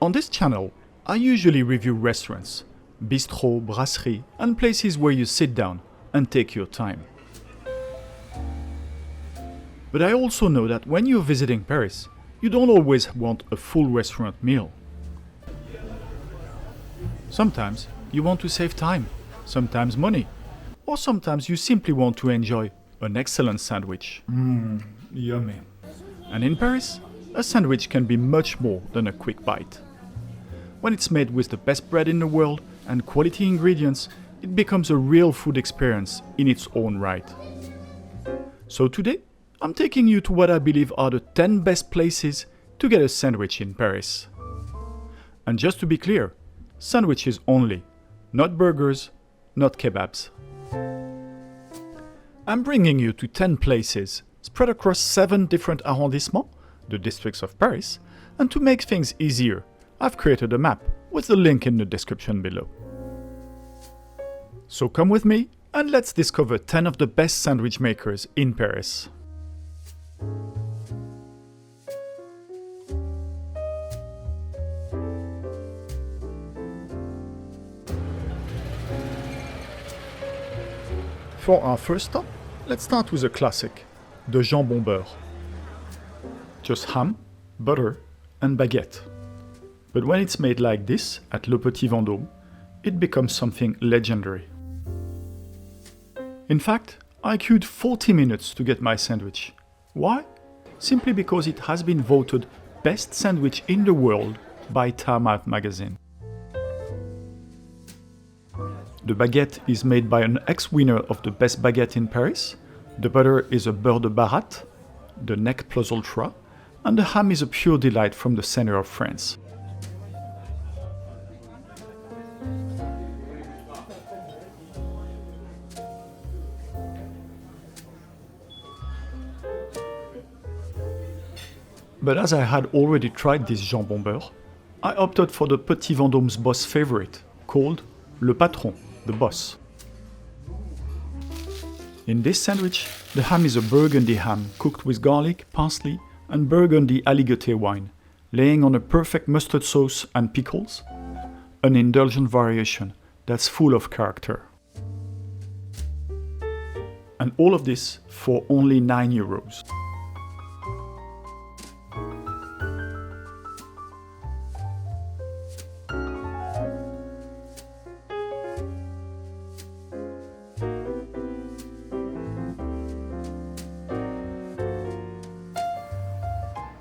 On this channel, I usually review restaurants, bistro, brasserie, and places where you sit down and take your time. But I also know that when you're visiting Paris, you don't always want a full restaurant meal. Sometimes you want to save time, sometimes money, or sometimes you simply want to enjoy an excellent sandwich. Yummy. And in Paris, a sandwich can be much more than a quick bite. When it's made with the best bread in the world and quality ingredients, it becomes a real food experience in its own right. So today, I'm taking you to what I believe are the 10 best places to get a sandwich in Paris. And just to be clear, sandwiches only, not burgers, not kebabs. I'm bringing you to 10 places, spread across 7 different arrondissements, the districts of Paris, and to make things easier, I've created a map with the link in the description below. So come with me and let's discover 10 of the best sandwich makers in Paris. For our first stop, let's start with a classic, the Jambon-beurre. Just ham, butter, and baguette. But when it's made like this at Le Petit Vendôme, it becomes something legendary. In fact, I queued 40 minutes to get my sandwich. Why? Simply because it has been voted best sandwich in the world by Time Out magazine. The baguette is made by an ex-winner of the best baguette in Paris, the butter is a beurre de Baratte, the neck plus ultra, and the ham is a pure delight from the center of France. But as I had already tried this Jambon-beurre, I opted for the Petit Vendôme's boss favorite, called Le Patron, the boss. In this sandwich, the ham is a burgundy ham cooked with garlic, parsley, and burgundy aligoté wine, laying on a perfect mustard sauce and pickles, an indulgent variation that's full of character. And all of this for only €9.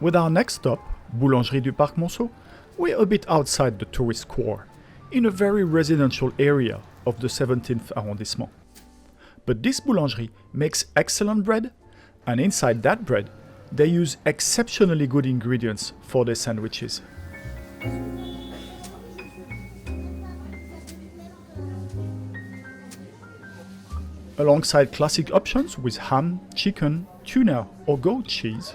With our next stop, Boulangerie du Parc Monceau, we're a bit outside the tourist core, in a very residential area of the 17th arrondissement. But this boulangerie makes excellent bread, and inside that bread, they use exceptionally good ingredients for their sandwiches. Alongside classic options with ham, chicken, tuna, or goat cheese,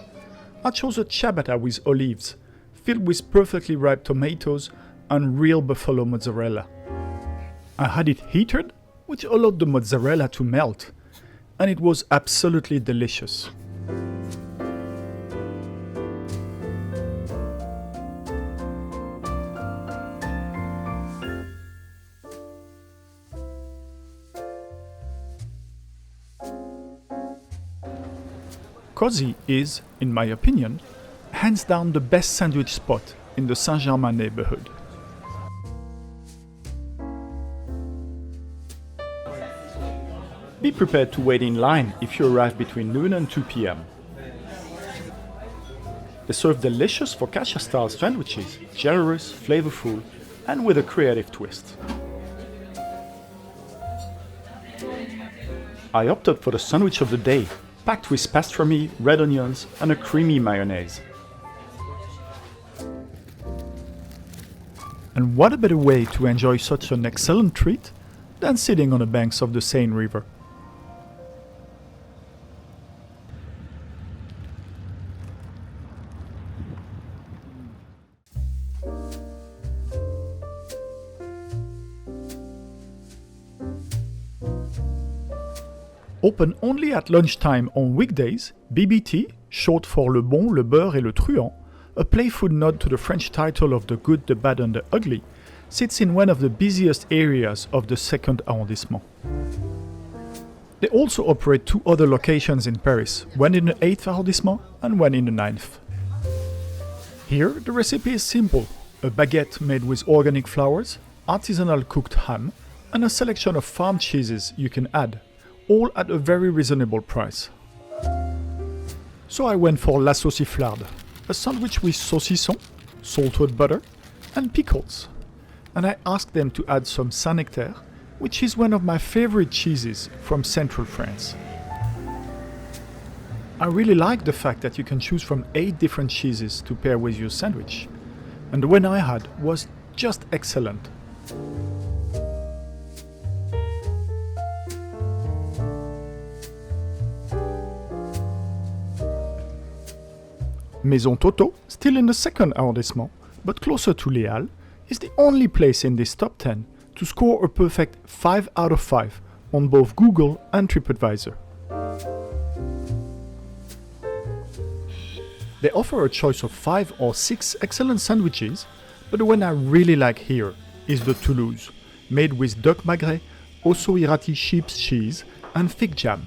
I chose a ciabatta with olives, filled with perfectly ripe tomatoes and real buffalo mozzarella. I had it heated, which allowed the mozzarella to melt, and it was absolutely delicious. Cosi is, in my opinion, hands down the best sandwich spot in the Saint-Germain neighborhood. Be prepared to wait in line if you arrive between noon and 2 p.m. They serve delicious focaccia-style sandwiches, generous, flavorful, and with a creative twist. I opted for the sandwich of the day, packed with pastrami, red onions, and a creamy mayonnaise. And what a better way to enjoy such an excellent treat than sitting on the banks of the Seine River. Open only at lunchtime on weekdays, BBT, short for le bon, le beurre et le truand, a playful nod to the French title of The Good, the Bad and the Ugly, sits in one of the busiest areas of the 2nd arrondissement. They also operate 2 other locations in Paris, one in the 8th arrondissement and one in the 9th. Here, the recipe is simple: a baguette made with organic flours, artisanal cooked ham, and a selection of farm cheeses you can add, all at a very reasonable price. So I went for la sauciflarde, a sandwich with saucisson, salted butter, and pickles. And I asked them to add some Caractère, which is one of my favorite cheeses from central France. I really like the fact that you can choose from 8 different cheeses to pair with your sandwich, and the one I had was just excellent. Maison Toto, still in the 2nd arrondissement, but closer to Les Halles, is the only place in this top 10 to score a perfect 5 out of 5 on both Google and TripAdvisor. They offer a choice of 5 or 6 excellent sandwiches, but the one I really like here is the Toulouse, made with duck magret, also irati sheep's cheese and fig jam.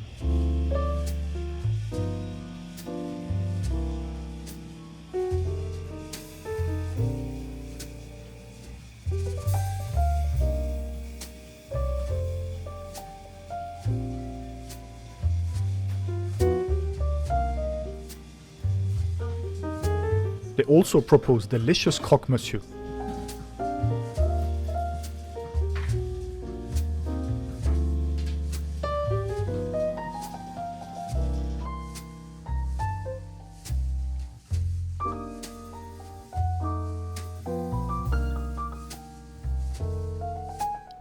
They also propose delicious croque-monsieur.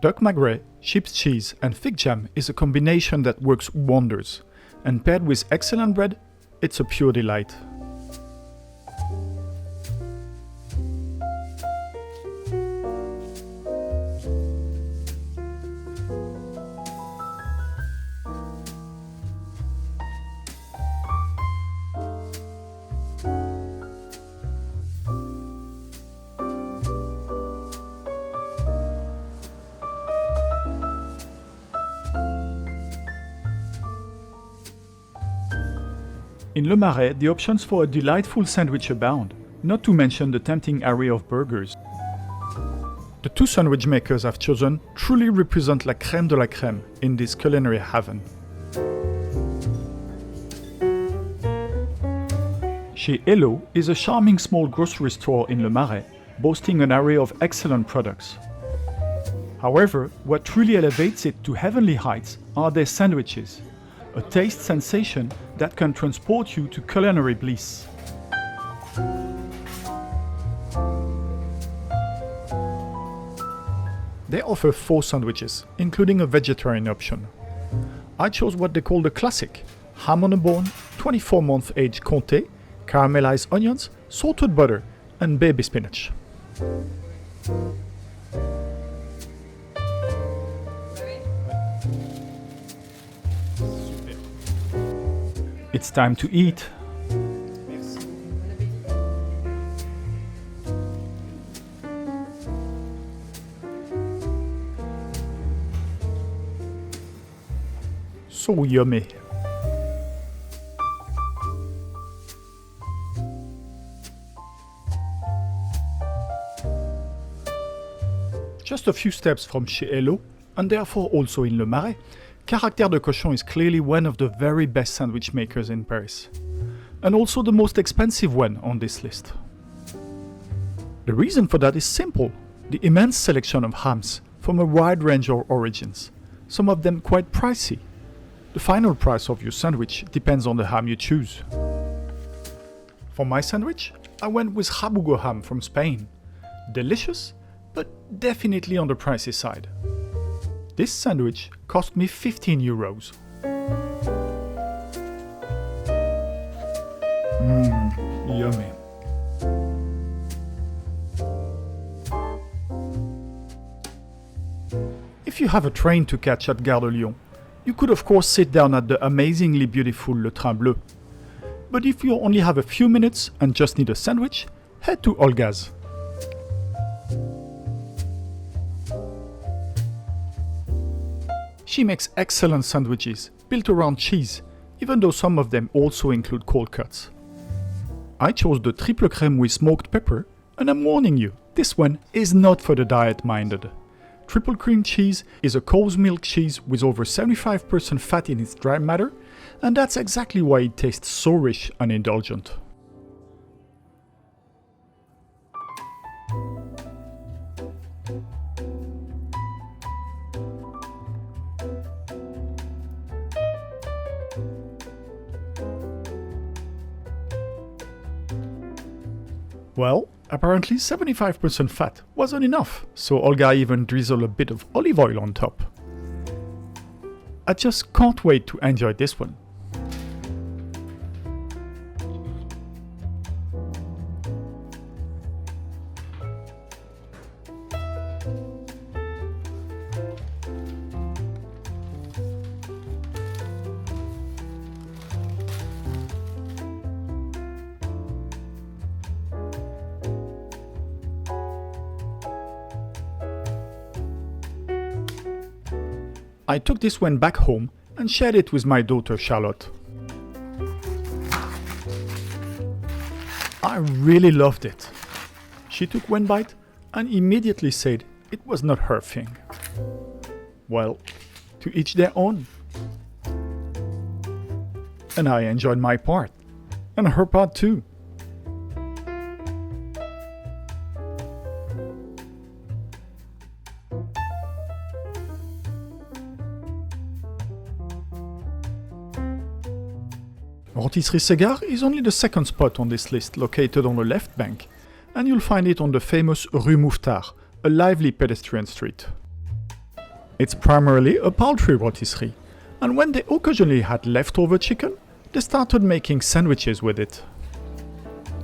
Duck magret, sheep's cheese and fig jam is a combination that works wonders, and paired with excellent bread, it's a pure delight. In Le Marais, the options for a delightful sandwich abound, not to mention the tempting array of burgers. The 2 sandwich makers I've chosen truly represent la crème de la crème in this culinary haven. Chez Elo is a charming small grocery store in Le Marais, boasting an array of excellent products. However, what truly elevates it to heavenly heights are their sandwiches, a taste sensation that can transport you to culinary bliss. They offer 4 sandwiches, including a vegetarian option. I chose what they call the classic: ham on a bone, 24-month aged comté, caramelized onions, salted butter, and baby spinach. It's time to eat. So yummy. Just a few steps from Chez Elo, and therefore also in Le Marais, Caractère de cochon is clearly one of the very best sandwich makers in Paris, and also the most expensive one on this list. The reason for that is simple: the immense selection of hams from a wide range of origins, some of them quite pricey. The final price of your sandwich depends on the ham you choose. For my sandwich, I went with jabugo ham from Spain. Delicious, but definitely on the pricey side. This sandwich cost me 15 euros. Yummy. If you have a train to catch at Gare de Lyon, you could of course sit down at the amazingly beautiful Le Train Bleu. But if you only have a few minutes and just need a sandwich, head to Olga's. She makes excellent sandwiches, built around cheese, even though some of them also include cold cuts. I chose the triple crème with smoked pepper, and I'm warning you, this one is not for the diet-minded. Triple cream cheese is a cow's milk cheese with over 75% fat in its dry matter, and that's exactly why it tastes so rich and indulgent. Well, apparently 75% fat wasn't enough, so Olga even drizzled a bit of olive oil on top. I just can't wait to enjoy this one. I took this one back home and shared it with my daughter Charlotte. I really loved it. She took one bite and immediately said it was not her thing. Well, to each their own. And I enjoyed my part, and her part too. Rôtisserie Segar is only the second spot on this list, located on the left bank, and you'll find it on the famous Rue Mouffetard, a lively pedestrian street. It's primarily a poultry rôtisserie, and when they occasionally had leftover chicken, they started making sandwiches with it.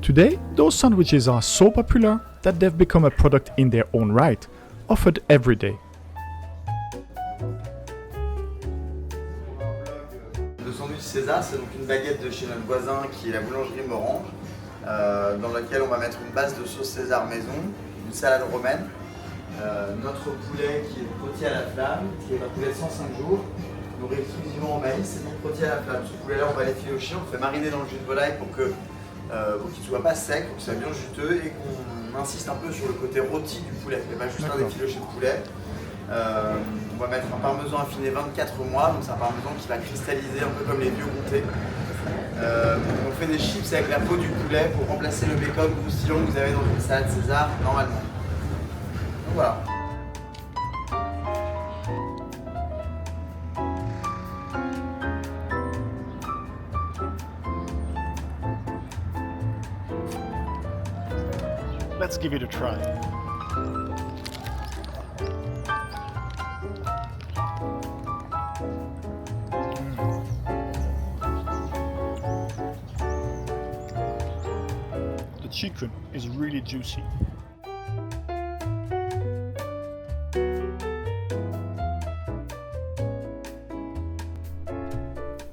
Today, those sandwiches are so popular that they've become a product in their own right, offered every day. Le sandwich César, c'est donc une baguette de chez notre voisin qui est la boulangerie Morange, dans laquelle on va mettre une base de sauce César maison, une salade romaine, notre poulet qui est rôti à la flamme, qui est un poulet de 105 jours, nourri exclusivement en maïs, et donc rôti à la flamme. Ce poulet-là, on va l'effilocher, on le fait mariner dans le jus de volaille pour qu'il ne soit pas sec, pour qu'il soit bien juteux, et qu'on insiste un peu sur le côté rôti du poulet, mais pas juste un effiloché de poulet. On va mettre un parmesan affiné 24 mois, donc c'est un parmesan qui va cristalliser un peu comme les vieux comtés. On fait des chips avec la peau du poulet pour remplacer le bacon croustillant que vous avez dans une salade César normalement. Donc voilà. Let's give it a try. The chicken is really juicy.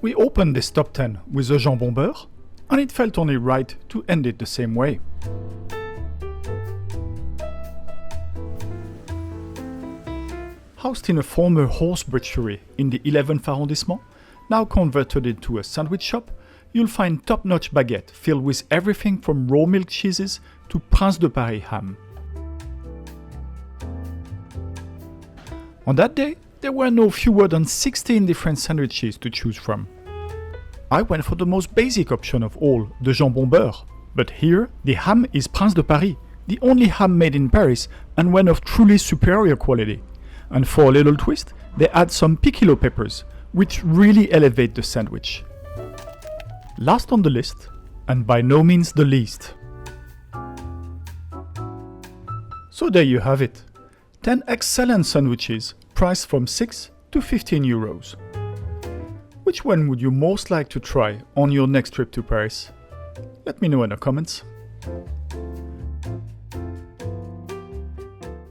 We opened this top 10 with a Jambon-beurre, and it felt only right to end it the same way. Housed in a former horse butchery in the 11th arrondissement, now converted into a sandwich shop, you'll find top-notch baguette filled with everything from raw milk cheeses to Prince de Paris ham. On that day, there were no fewer than 16 different sandwiches to choose from. I went for the most basic option of all, the Jambon-beurre. But here, the ham is Prince de Paris, the only ham made in Paris and one of truly superior quality. And for a little twist, they add some piccolo peppers, which really elevate the sandwich. Last on the list, and by no means the least. So there you have it. 10 excellent sandwiches, priced from 6 to 15 euros. Which one would you most like to try on your next trip to Paris? Let me know in the comments.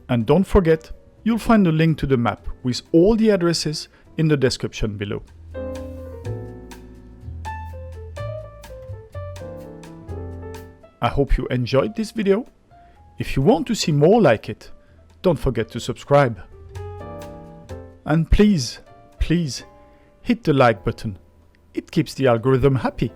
And don't forget, you'll find a link to the map with all the addresses in the description below. I hope you enjoyed this video. If you want to see more like it, don't forget to subscribe. And please, please, hit the like button. It keeps the algorithm happy.